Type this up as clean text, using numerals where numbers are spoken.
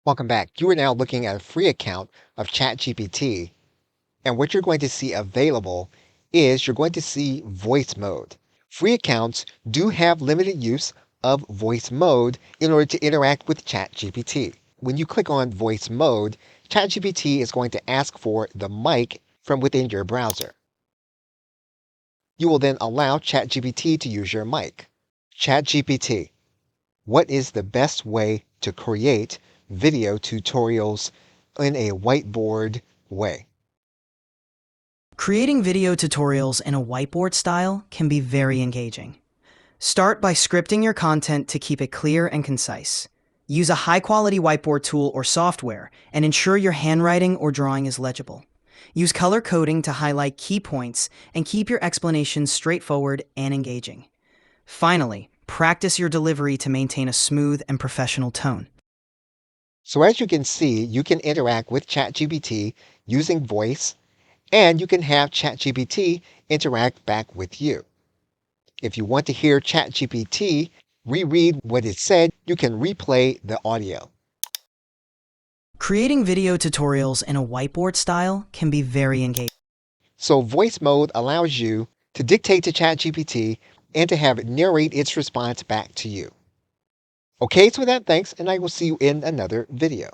Welcome back. You are now looking at a free account of ChatGPT, and what you're going to see available is you're going to see voice mode. Free accounts do have limited use of voice mode in order to interact with ChatGPT. When you click on voice mode, ChatGPT is going to ask for the mic from within your browser. You will then allow ChatGPT to use your mic. ChatGPT, what is the best way to create video tutorials in a whiteboard way? Creating video tutorials in a whiteboard style can be very engaging. Start by scripting your content to keep it clear and concise. Use a high-quality whiteboard tool or software and ensure your handwriting or drawing is legible. Use color coding to highlight key points and keep your explanations straightforward and engaging. Finally, practice your delivery to maintain a smooth and professional tone. So as you can see, you can interact with ChatGPT using voice, and you can have ChatGPT interact back with you. If you want to hear ChatGPT reread what it said, you can replay the audio. Creating video tutorials in a whiteboard style can be very engaging. So voice mode allows you to dictate to ChatGPT and to have it narrate its response back to you. Okay, so with that, thanks, and I will see you in another video.